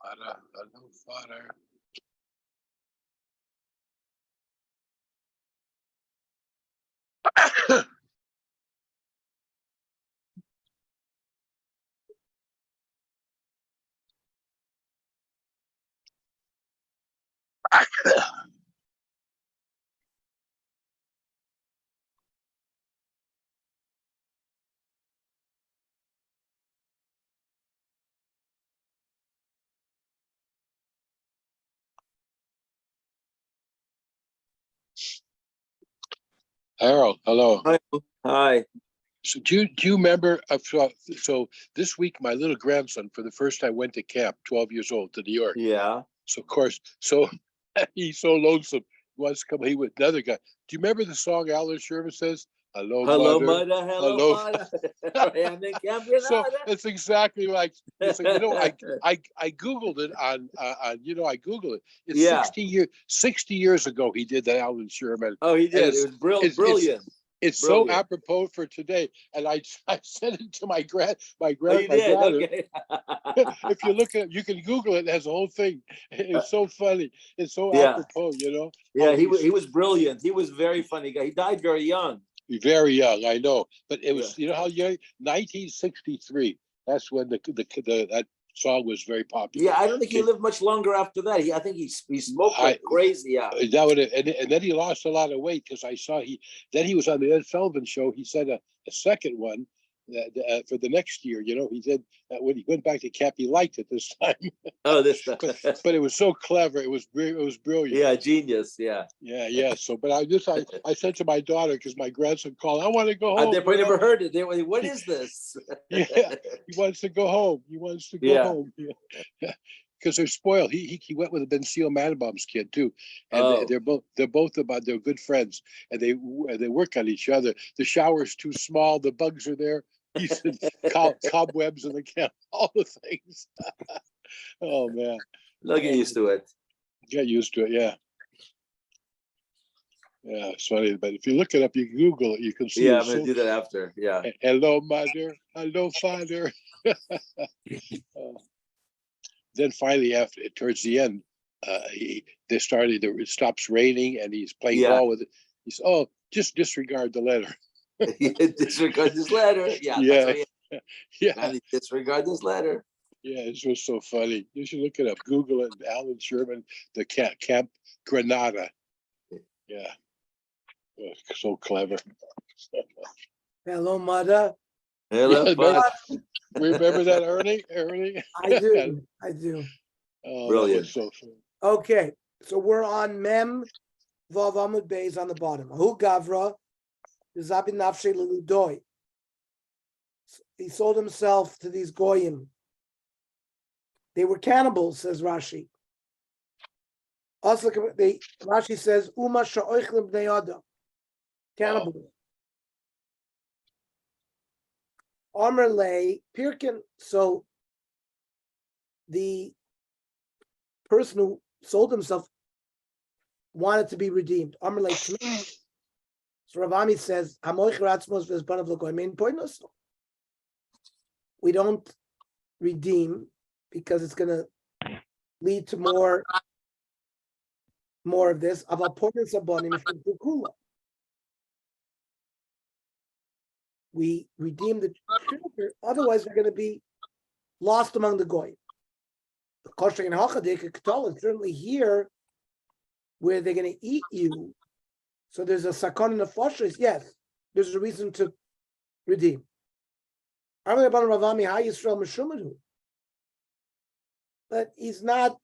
Father, hello, Father. Harold, hello. Hi. Hi. So do you remember? So this week, my little grandson, for the first time, went to camp. 12 years old, to New York. Yeah. So of course, he's so lonesome. He wants to come. He with another guy. Do you remember the song Alan Sherman says? Hello, Hello, mother. mother. Hello, Hello. mother. I'm in Camp So Granada. it's exactly like it's like, I googled it on I googled it. It's Yeah. 60 years ago he did that, Alan Sherman. Oh, he And did. It was brilliant. it's so Brilliant. apropos for today. And I sent it to my Oh, you did. daughter. Okay. If you look at, you can Google it. It has the whole thing. It's so funny. It's so Yeah. apropos. Yeah. How He was brilliant. He was very funny guy. He died very young. very young, I know, but it Yeah. was, how young? 1963. That's when that song was very popular. Yeah. I don't think he lived much longer after that. I think he smoked like crazy. Yeah. That would, and then he lost a lot of weight because I saw he was on the Ed Sullivan Show. He said a second one for the next year. He said when he went back to camp, he liked it this time. Oh, this stuff. but it was so clever. It was brilliant. Yeah, genius. Yeah. Yeah. So, but I said to my daughter, because my grandson called, I want to go home. They probably never heard it. They were like, what is this? Yeah, he wants to go home. Home. Yeah. Because they're spoiled. He went with Benzio Manenbaum's kid too, and they're both about, they're good friends, and they work on each other. The shower's too small. The bugs are there. He said cobwebs in the camp. All the things. Oh man, They'll get used to it. Get used to it. Yeah. Yeah, it's funny, but if you look it up, you can Google it, you can see. Yeah, I'm gonna do that after. Yeah. Hello, mother. Hello, father. Then finally, towards the end, it stops raining, and he's playing ball with it. He's, just disregard the letter. Disregard this letter. Yeah. Yeah. Yeah. Disregard this letter. Yeah, it was so funny. You should look it up. Google it. Alan Sherman, the Camp Granada. Yeah. So clever. Hello, mother. Hello, remember that, Ernie? I do. Oh, brilliant. That was so fun. Okay, so we're on Mem Vav Amud Beis on the bottom. Hu Gavra Zabin Nafshe Leludoi. He sold himself to these goyim. They were cannibals, says Rashi. Also, Rashi says Uma Sha'oichlim Bnei Adam. Cannibals. Armor lay Pirkin. So the person who sold himself wanted to be redeemed. Armor lay. So Ravami says, we don't redeem because it's going to lead to more of this. We redeem the children, otherwise they're going to be lost among the goy. Certainly here, where they're going to eat you, so there's a sakon in the foshes. Yes, there's a reason to redeem. But he's not.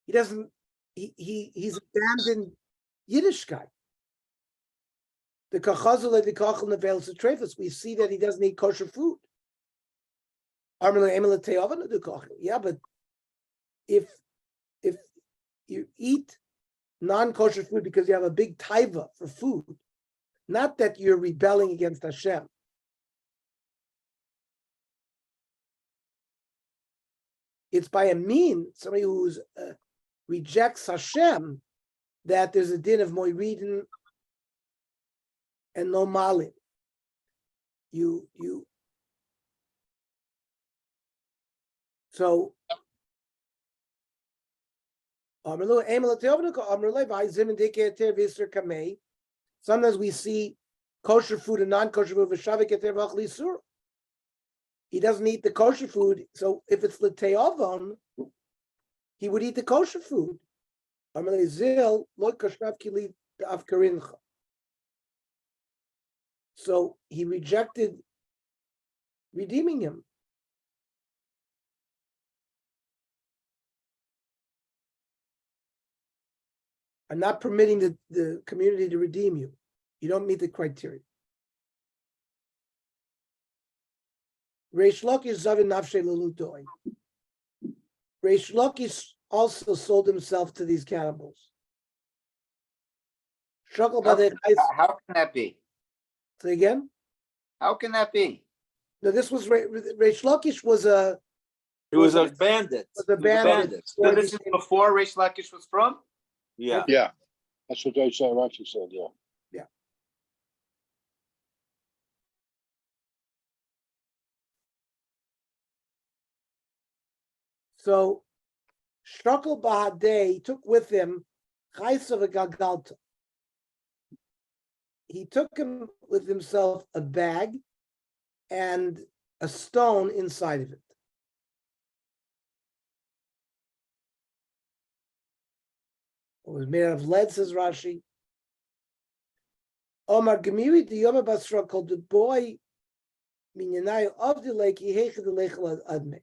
He doesn't. He's abandoned Yiddishkeit. The kachazul the kachal neveil trefus. We see that he doesn't eat kosher food. Yeah, but if you eat non-kosher food because you have a big taiva for food, not that you're rebelling against Hashem. It's by a mean, somebody who rejects Hashem, that there's a din of moiridin and no malin. You So sometimes we see kosher food and non-kosher food. He doesn't eat the kosher food, so if it's l'te'avon, he would eat the kosher food. So he rejected redeeming him. I'm not permitting the community to redeem you. You don't meet the criteria. Reish Lakish zavin nafshe lelutoi. Reish Lakish also sold himself to these cannibals. How can that be? Say again? How can that be? No, this was Reish Lakish was a. He was a bandit. Was a bandit. So this is before Reish Lakish was from? Yeah. Yeah. That's what I said. Rashi said, yeah. Yeah. So Shakal Bahadeh took with him Chaysav Gagalta. He took him with himself a bag and a stone inside of it. It was made out of lead, says Rashi. Omar Gemiri the Yom Basra called the boy Minyanai of the lake Yehechad the Lake Adme.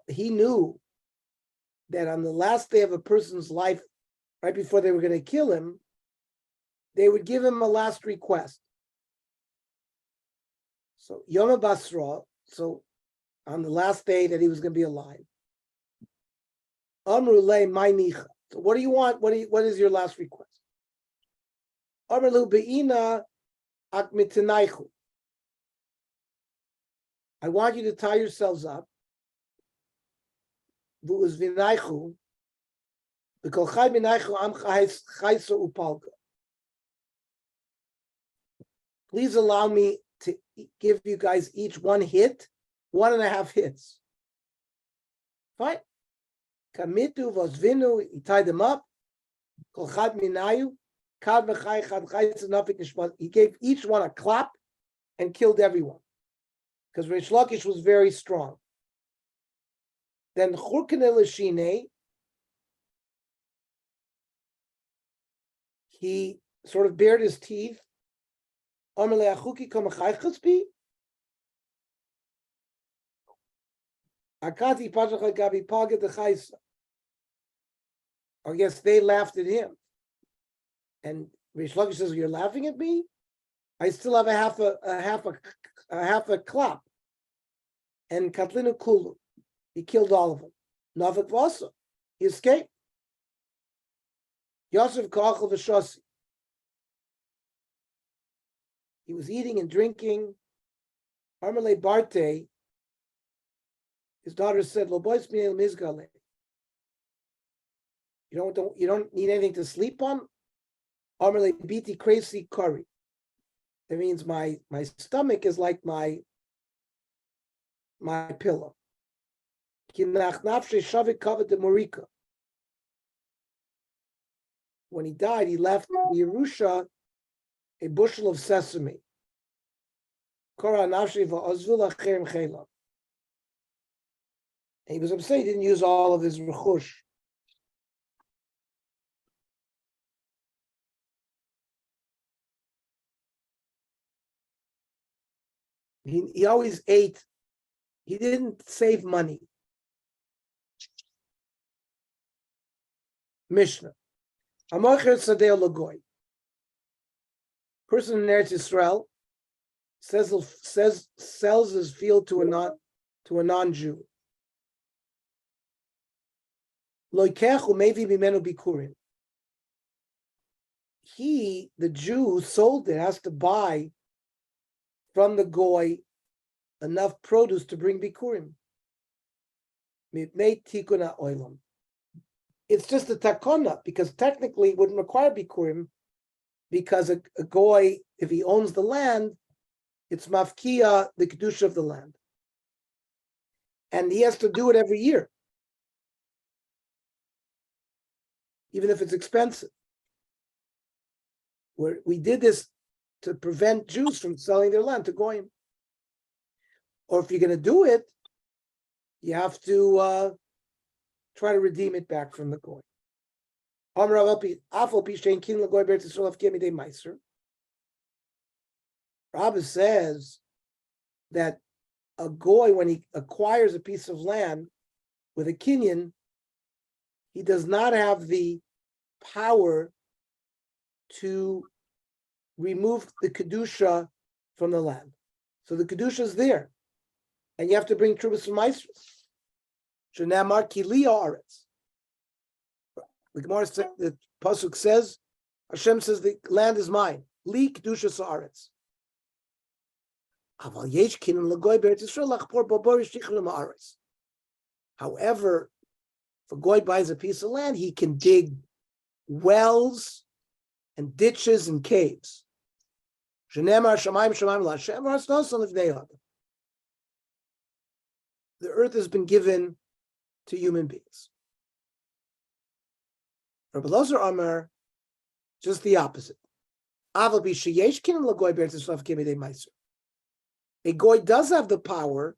He knew that on the last day of a person's life, right before they were going to kill him, they would give him a last request. So Yom Basra, so on the last day that he was going to be alive, Amrulay Mainicha. So what do you want? What is your last request? Amrulu Beina Akmitinaichu. I want you to tie yourselves up. Please allow me to give you guys each one hit, 1.5 hits. Fine. Kamitu vosvinu, he tied them up. He gave each one a clap and killed everyone. Because Reish Lakish was very strong. Then Churkan Elishine, he sort of bared his teeth. I guess they laughed at him. And Reish Lakish says, "You're laughing at me? I still have a half a clap." And Katlinu Kulu, he killed all of them. Navik Vasa, he escaped. Yosef Kachel V'Shasi, he was eating and drinking. Armele Barte, his daughter said, "Lo bois minel mizgale." You don't need anything to sleep on. Armele biti crazy curry. That means my stomach is like my pillow. When he died, he left Yerusha a bushel of sesame. And he was upset he didn't use all of his rechush. He always ate. He didn't save money. Mishnah. Amocher Sadeo Lagoy. Person in Eretz Yisrael sells his field to a non-Jew. Loikechu maybe bimenu bikurim. He, the Jew, sold it, has to buy from the goy enough produce to bring bikurim. Mipnei tikuna oilam. It's just a takona, because technically it wouldn't require bikurim, because a goy, if he owns the land, It's mafkia, the kedusha of the land. And he has to do it every year, even if it's expensive. We did this to prevent Jews from selling their land to Goyim. Or if you're going to do it, you have to try to redeem it back from the Goy. Rabbi says that a Goy, when he acquires a piece of land with a kinyan, he does not have the power to remove the kedusha from the land. So the kedusha is there, and you have to bring trubas from Maestros. Shenamar kiliya aretz. The Gemara, the pasuk says, Hashem says the land is mine. Li kedusha sa'aretz. However, if a goy buys a piece of land, he can dig wells and ditches and caves. The earth has been given to human beings. Rabbi Lozer Amar, just the opposite. A goy does have the power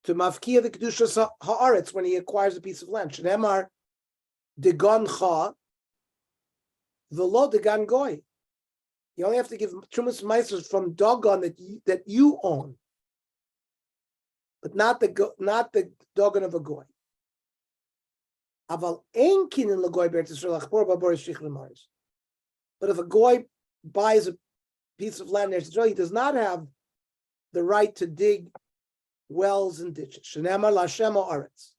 to mafkia the kedusha haaretz when he acquires a piece of land. Shneimar degan cha v'lo degan goy. You only have to give trumas meisers from dogon that you own, but not the dogon of a goy. Aval ein kinin legoy be'eretz Yisrael achpor babor yishich lemaris. But if a goy buys a piece of land in Eretz Yisrael, he does not have the right to dig wells and ditches. Shenamar Lashem Haaretz.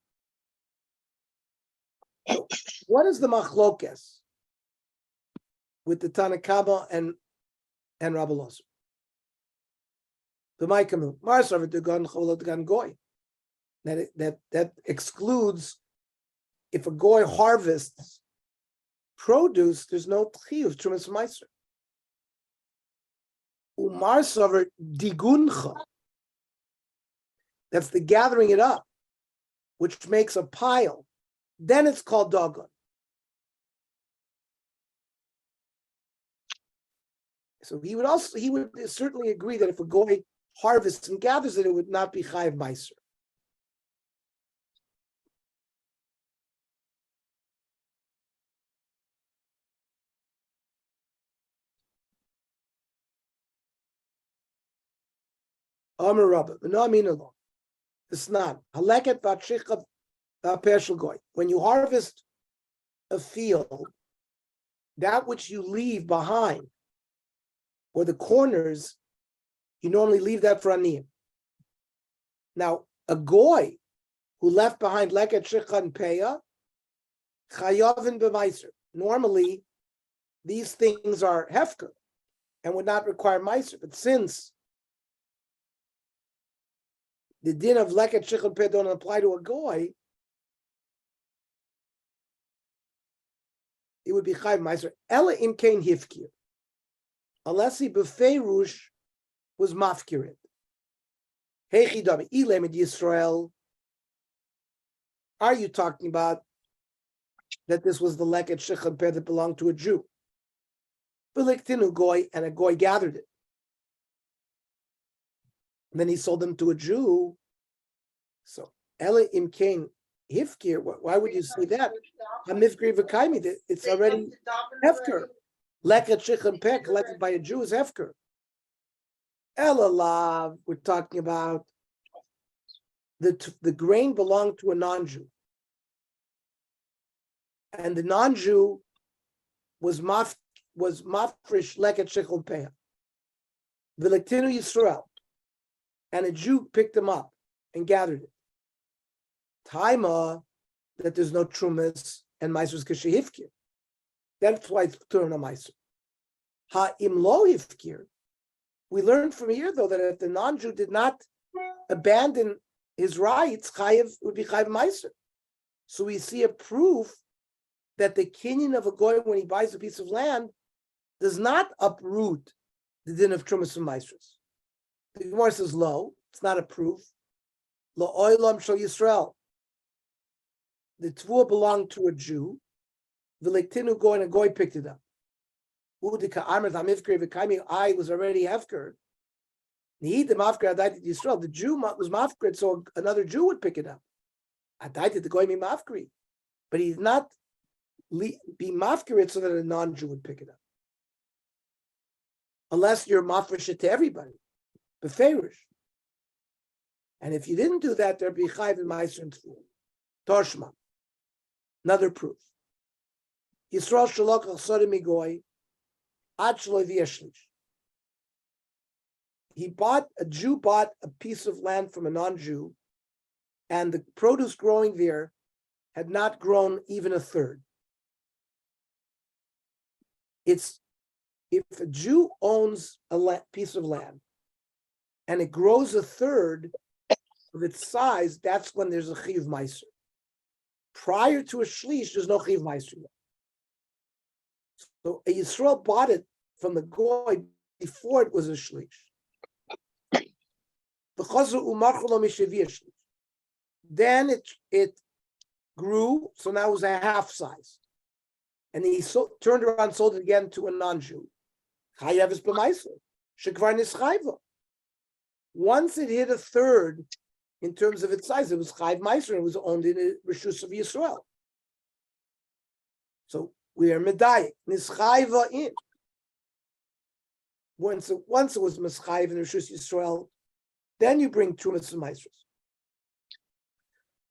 What is the machlokes with the Tanakama and Rabbi Lozer? The Maikamu Marsav Degan Cholot Degan Goy. That excludes if a goy harvests produce, there's no chiyuv trumas meiser. Umar saver diguncha. That's the gathering it up, which makes a pile. Then it's called dogon. So he would certainly agree that if a goy harvests and gathers it, it would not be chayiv meiser. Amar Rabba, no aminalo. It's not. Haleket v'atshicha v'apeshel goy. When you harvest a field, that which you leave behind, or the corners, you normally leave that for aniyim. Now, a goy who left behind leket shicha and peya, chayavin b'meiser. Normally, these things are hefker and would not require meiser. But since the din of leket shich and peh don't apply to a goy, it would be chayv meiser. Ela im kein hifkir, unless he befeirush was mafkirit. Heichi dami ilem et Yisrael. Are you talking about that this was the leket shich and peh that belonged to a Jew? V'liktinu goy, and a goy gathered it. And then he sold them to a Jew. So, Ela im kein hifkir. Why would you say that? Hamifkir v'kaimi. It's already hefker. Leket shich and peh collected by a Jew is hefker. Ela lav. We're talking about the grain belonged to a non-Jew, and the non-Jew was mafresh leket shich and peh. V'liktinu Yisrael. And a Jew picked them up and gathered it. Taima, that there's no trumas and meiser's kashehifkir. That's why it's turn a meiser. Ha'im lo hifkir. We learned from here, though, that if the non-Jew did not abandon his rights, chayiv would be chayiv meiser. So we see a proof that the kinyan of a goy when he buys a piece of land does not uproot the din of trumas and meisers. The Gemara says, "Lo, it's not a proof. Lo oilam shel Yisrael. The tvua belonged to a Jew. The lektinu goy and a goy picked it up. Udika amr tamifkir v'kaimi. I was already hefker. Need the mafkir adaitit Yisrael. The Jew was mafkir, so another Jew would pick it up. Adaitit the goy mi mafkiri, but he did not be mafkir so that a non-Jew would pick it up. Unless you're mafresh it to everybody, beferish. And if you didn't do that, there'd be chayv and meiser and tefillah. Toshma. Another proof. Yisrael shalok al migoy ad shelo v'yeshlish. A Jew bought a piece of land from a non-Jew, and the produce growing there had not grown even a third. If a Jew owns a piece of land and it grows a third of its size, that's when there's a chiyuv meiser. Prior to a shlish, there's no chiyuv meiser yet. So a Yisrael bought it from the goy before it was a shlish. Then it grew, so now it was a half size. And he turned around and sold it again to a non-Jew. Once it hit a third in terms of its size, it was Chayv Meiser, it was owned in the Rishus of Yisrael. So we are Medayik, Nischayva in. Once it was Meschayv in the Rishus Yisrael, then you bring Trumas and Meisers.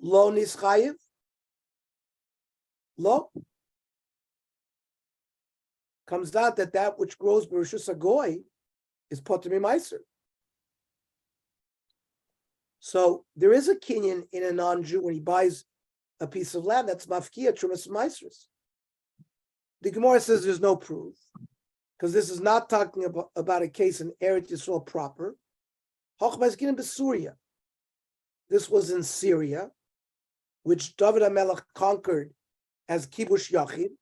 Lo Nischayev, Lo. Comes out that which grows Bereshus Hagoy is Potami Meiser. So there is a kinyan in a non-Jew when he buys a piece of land that's mafkia Trumas Meisers. The Gemara says there's no proof because this is not talking about a case in Eretz Yisrael proper. This was in Syria, which David HaMelech conquered as Kibush Yachid,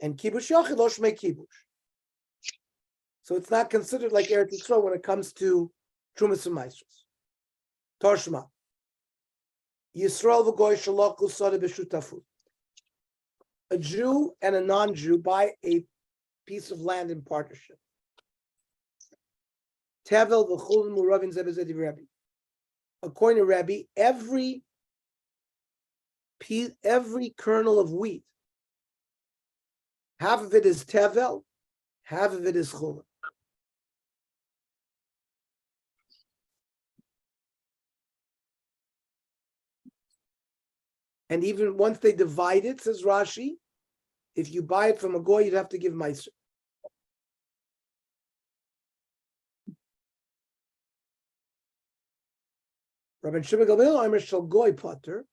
and Kibush Yachid lo shmei Kibush. So it's not considered like Eretz Yisrael when it comes to Trumas and Meisers. Toshma. Yisrael v'goy shalochu sada b'shutafu. A Jew and a non-Jew buy a piece of land in partnership. Tevel v'chul muravin zebezedi Rabbi. According to Rabbi, every kernel of wheat, half of it is tevel, half of it is chulin. And even once they divide it, says Rashi, if you buy it from a goy, you'd have to give meiser. Rabbi Shimon Gamliel Omer shel goy potter.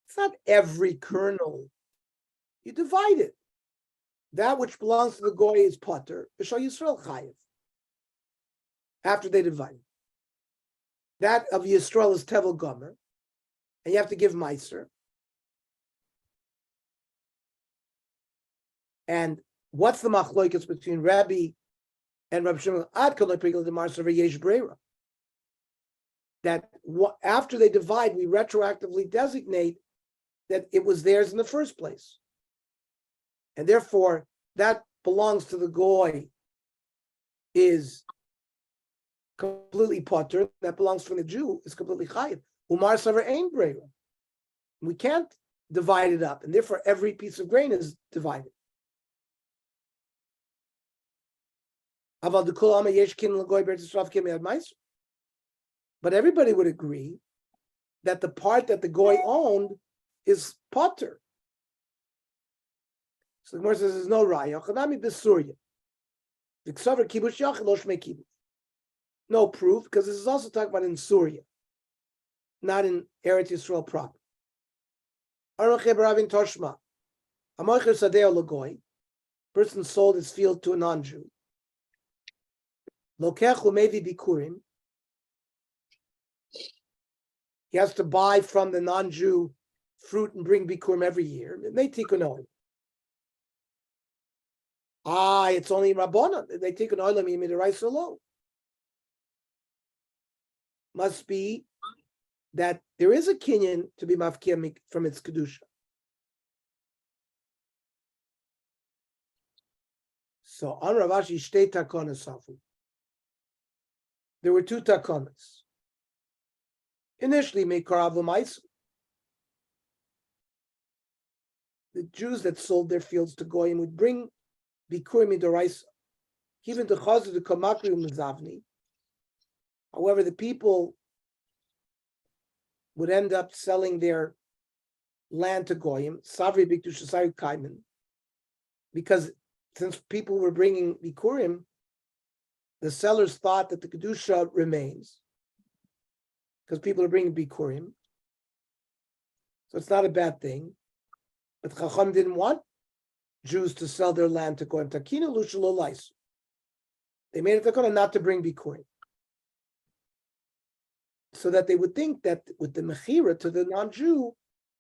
It's not every kernel. You divide it. That which belongs to the goy is potter. B'shal Yisrael chayev. After they divide it, that of Yisrael is tevel gomer, and you have to give meiser. And what's the machloikos between Rabbi and Rabbi Shimon? Ad kolay prigel demar savar yesh breira. That after they divide, we retroactively designate that it was theirs in the first place. And therefore, that belongs to the goy is completely potter. That belongs from the Jew is completely chayiv. Umar savar ein breira. We can't divide it up, and therefore every piece of grain is divided. But everybody would agree that the part that the goy owned is potter. So the Gemara says there's no raya. No proof, because this is also talking about in Surya, not in Eretz Yisrael proper. Person sold his field to a non-Jew. Lokechu maybe bikurim. He has to buy from the non-Jew fruit and bring bikurim every year. They tikkun it's only Rabbana. They tikkun olam yimid rice alone. must be that there is a kinyan to be mafkia from its kedusha. So on Rav Ashi shtei takonas safu. There were two takonas. Initially, Meikar Avlamais, the Jews that sold their fields to Goyim would bring Bikurim Midoraisa, even to Chazir the Kamakri Mizavni. However, the people would end up selling their land to Goyim, Savri Biktushasai Kaiman, because since people were bringing Bikurim, the sellers thought that the Kedusha remains, because people are bringing Bikurim. So it's not a bad thing. But Chacham didn't want Jews to sell their land to Goyim. Takina Lushalolais. They made it takana not to bring Bikurim, so that they would think that with the Mechira to the non-Jew,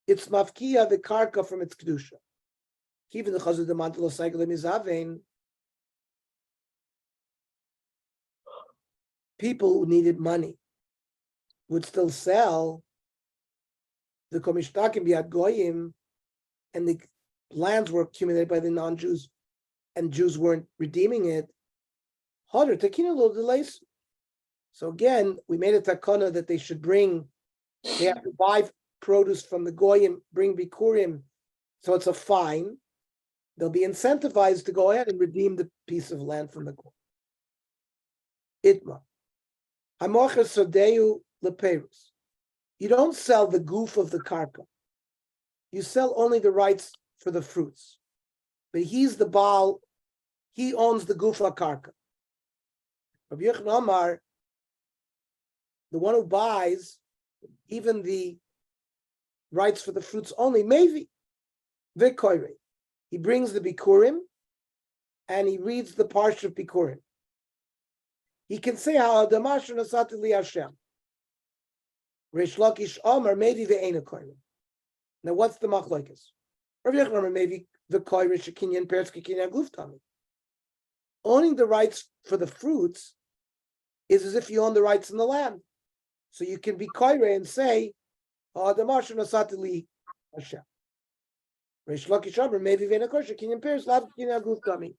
it's Mafkia, the Karka from its Kedusha. Even the Chazud the Mantalo Cycle Mizavein, people who needed money would still sell the Komishtakim Biad Goyim, and the lands were accumulated by the non-Jews, and Jews weren't redeeming it. Harder takina lo delays. So again, we made a takana that they should bring. They have to buy produce from the Goyim, bring Bikurim, so it's a fine. They'll be incentivized to go ahead and redeem the piece of land from the Goyim. Itma. Hamocher Sodeu Leperus. You don't sell the goof of the karka. You sell only the rights for the fruits. But he's the Baal, he owns the gufa karka. Rabbi Yochanan Amar, the one who buys even the rights for the fruits only, maybe, Vikoire. He brings the Bikurim and he reads the Parsha of Bikurim. He can say how Adamashu Nasati Li Hashem. Reish Lakish Amar maybe ve'ena koyrim. Now what's the machlokes? Rabbi Yochanan Amar maybe the koyrim shekinyan peretz kekinyan guftami. Owning the rights for the fruits is as if you own the rights in the land. So you can be koyre and say Adamashu Nasati Li Hashem. Reish Lakish Amar maybe ve'ena koyrim shekinyan peretz lav kekinyan guftami.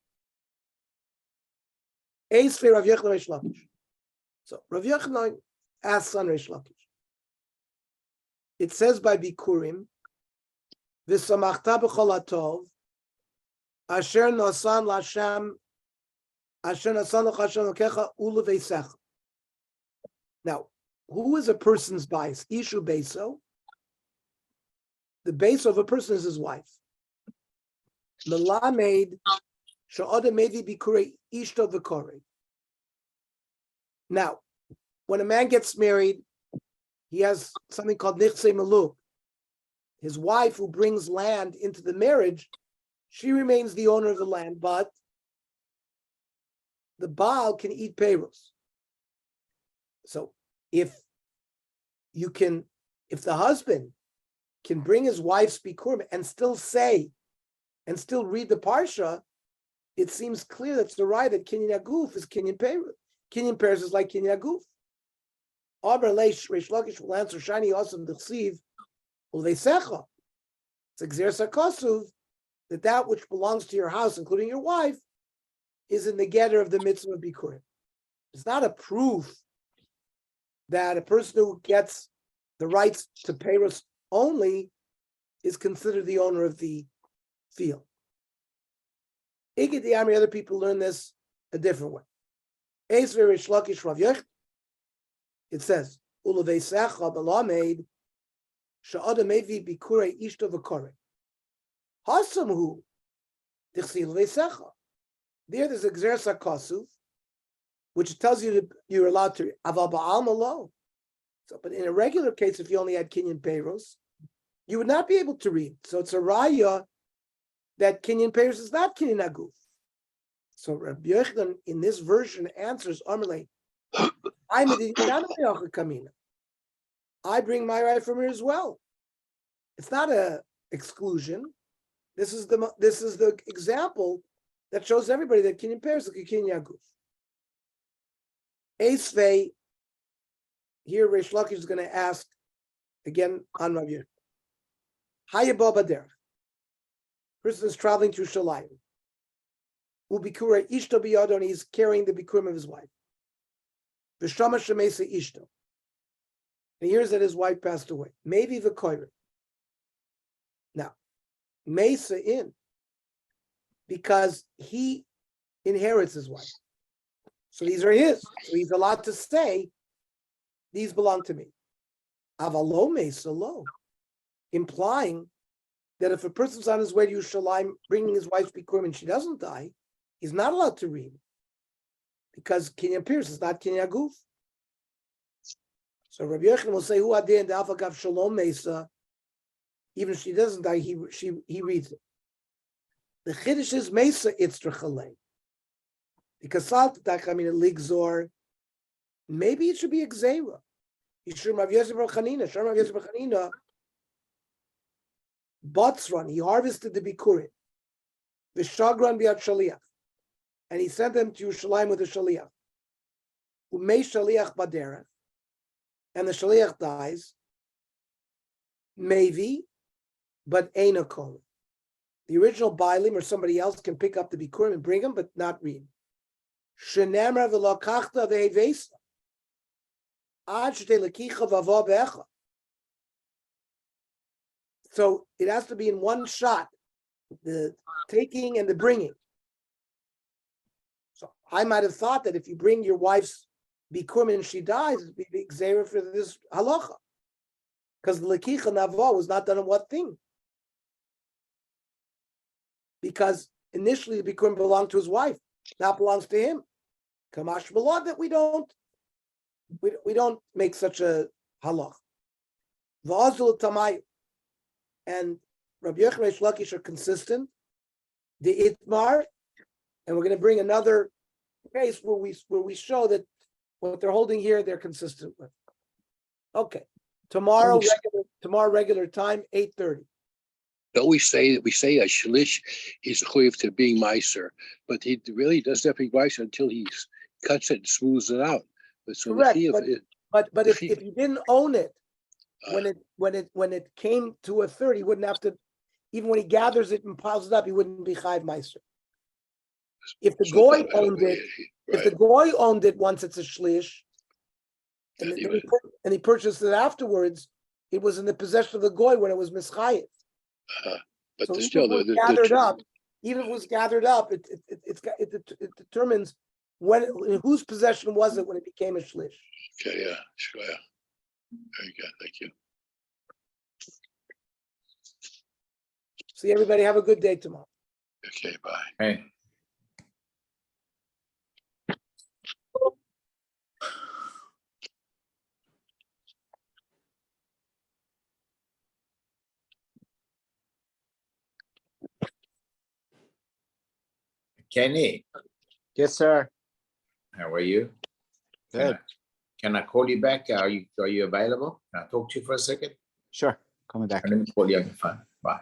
Ace for Rav Yochanan Reish Lakish. So Rav Yochanan asks on Reish Lakish. It says by Bikurim, V'samachta b'chol hatov, asher nasan l'Hashem, asher nasan l'Hashem l'kecha u'leveisecha. Now, who is a person's bias? Ishu Beso. The base of a person is his wife. Melamed she'ada mevi bikurei ishto v'korei. Now, when a man gets married, he has something called nichse maluk. His wife, who brings land into the marriage, she remains the owner of the land, but the Baal can eat payros. So if the husband can bring his wife's bikurim and still say, and still read the parsha, it seems clear that's the right that kinyan aguf is kinyan payros. Kinyan payros is like kinyan aguf. Aber Reish Lakish will answer shiny awesome d'chsiv ulveisecha. It's exersa kosuv that which belongs to your house, including your wife, is in the getter of the mitzvah of bikurim. It's not a proof that a person who gets the rights to payros only is considered the owner of the field. Igid the army, other people learn this a different way. Eis Reish Lakish Rav Yochanan. It says, "Ulaveisecha b'lamed she'ada mevi bikurei ishto v'korei hasamhu tichsi ulaveisecha." There's exersa kosuv, which tells you that you're allowed to aval ba'al malo. So, but in a regular case, if you only had kinyan payros, you would not be able to read. So it's a raya that kinyan payros is not kinyan aguf. So Rabbi Yochanan in this version answers Amalei. I bring my right from here as well. It's not a exclusion. This is the example that shows everybody that kinyan payros is kinyan aguf. Esvei, here Reish Lakish is going to ask again on Rav Yochanan. Hayabah Baderech. Person is traveling to Shalayim. Ubikura Ishto biyado, and he's carrying the bikurim of his wife. V'shama shemesa Ishto. And he hears that his wife passed away. Maybe v'koyre. Now, Mesa in, because he inherits his wife. So these are his. So he's allowed to say, these belong to me. Avalo Mesa lo, implying that if a person's on his way to Yerushalayim bringing his wife's bikurim and she doesn't die, he's not allowed to read because Kinyan Pierce is not Kinyan Guf. So Rabbi Yochanan will say, "Hu adin the alpha gav shalom mesa." Even if she doesn't die, he reads it. The chiddush is mesa itzra chalei because salt takamina ligzor. Maybe it should be exera. Yishur Rav Yosef bar Chanina. Rav Yosef bar Chanina. Botzron, he harvested the bikurim. V'shagran biat shaliach, and he sent them to Yerushalayim with the shaliach. Umei shaliach baderech, and the shaliach dies. Maybe, but eina kol. The original bailim or somebody else can pick up the bikurim and bring them, but not read. Shenemra v'lokachta ve'evesa. Ad shetei lekicha v'avo be'echa. So it has to be in one shot, the taking and the bringing. So I might have thought that if you bring your wife's bikurim and she dies, it'd be exera for this halacha. Because the lekicha navo was not done on what thing? Because initially the bikurim belonged to his wife, now it belongs to him. Kamash b'law that we don't make such a halach. V'azul tamayu. And Rabbi Yochanan and Reish Lakish are consistent. The Itmar, and we're going to bring another case where we show that what they're holding here they're consistent with. Okay, tomorrow regular time 8:30. Don't we say a shlish is choyev to being meiser, but he really doesn't have to be meiser until he cuts it and smooths it out. But so correct, but if he didn't own it. When it came to a third, he wouldn't have to. Even when he gathers it and piles it up, he wouldn't be chayv meiser. If the goy owned it, if the goy owned it once it's a shlish, and he purchased it afterwards, it was in the possession of the goy when it was mischayev. But so still, even if it was gathered up, it determines in whose possession was it when it became a shlish. Okay, yeah, sure, yeah. Very good, thank you. See everybody, have a good day tomorrow. Okay, bye. Hey. Kenny, Yes, sir. how are you? Good. Can I call you back? Are you available? Can I talk to you for a second? Sure. Coming back. Let me call you on your phone. Bye.